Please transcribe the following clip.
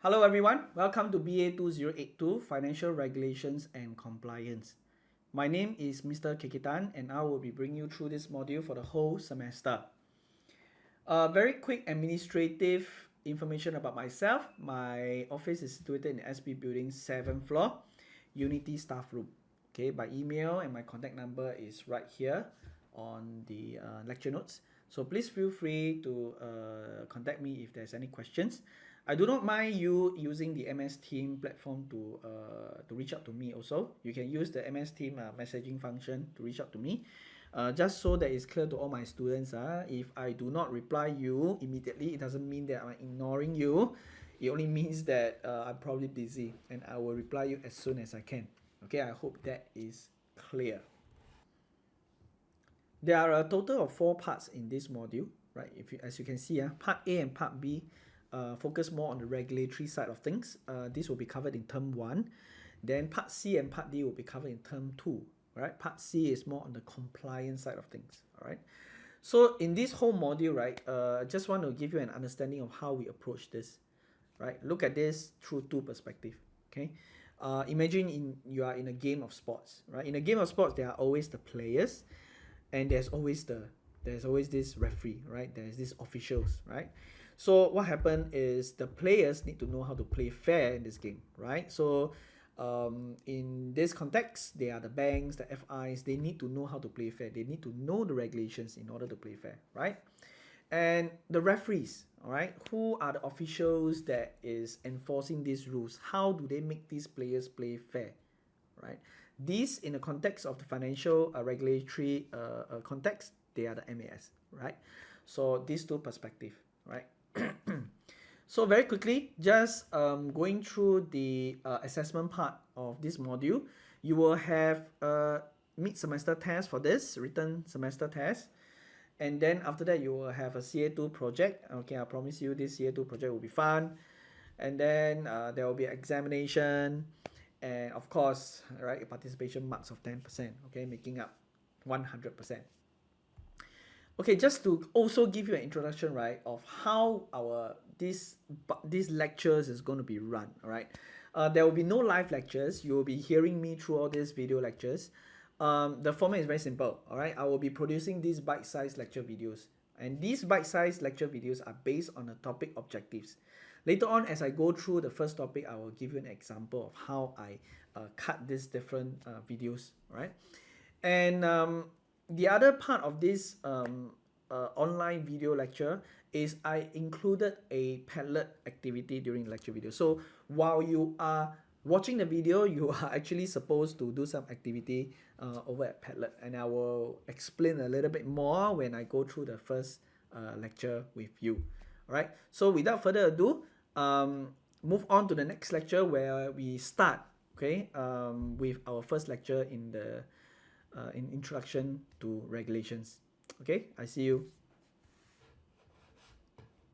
Hello everyone, welcome to BA2082 Financial Regulations and Compliance. My name is Mr. Kekitan and I will be bringing you through this module for the whole semester. Very quick administrative information about myself. My office is situated in the SB Building 7th floor, Unity Staff Room. Okay, by email and my contact number is right here on the lecture notes. So please feel free to contact me if there's any questions. I do not mind you using the MS Team platform to reach out to me also. You can use the MS Team messaging function to reach out to me. Just so that it's clear to all my students, if I do not reply you immediately, it doesn't mean that I'm ignoring you. It only means that I'm probably busy and I will reply you as soon as I can. Okay, I hope that is clear. There are a total of 4 parts in this module, right? As you can see, part A and part B focus more on the regulatory side of things. This will be covered in term 1. Then part C and part D will be covered in term 2. Right? Part C is more on the compliance side of things. All right. So in this whole module, right, I just want to give you an understanding of how we approach this. Right? Look at this through 2 perspectives. Okay. Imagine you are in a game of sports. Right? In a game of sports, there are always the players, and there's always this referee. Right? There's these officials. Right? So what happened is the players need to know how to play fair in this game, right? So in this context, they are the banks, the FIs, they need to know how to play fair. They need to know the regulations in order to play fair, right? And the referees, all right, who are the officials that is enforcing these rules? How do they make these players play fair, right? These, in the context of the financial regulatory context, they are the MAS, right? So these 2 perspectives, right? So very quickly, just going through the assessment part of this module, you will have a mid-semester test for this, written semester test. And then after that, you will have a CA2 project. Okay, I promise you this CA2 project will be fun. And then there will be examination. And of course, right, participation marks of 10%, okay, making up 100%. Okay, just to also give you an introduction, right, of how these lectures is going to be run, all right? There will be no live lectures. You will be hearing me through all these video lectures. The format is very simple, all right? I will be producing these bite-sized lecture videos. And these bite-sized lecture videos are based on the topic objectives. Later on, as I go through the first topic, I will give you an example of how I cut these different videos, all right? And the other part of this online video lecture is I included a Padlet activity during the lecture video. So while you are watching the video, you are actually supposed to do some activity over at Padlet, and I will explain a little bit more when I go through the first lecture with you. All right. So without further ado, move on to the next lecture where we start, okay, with our first lecture in the in introduction to regulations. Okay, I see you.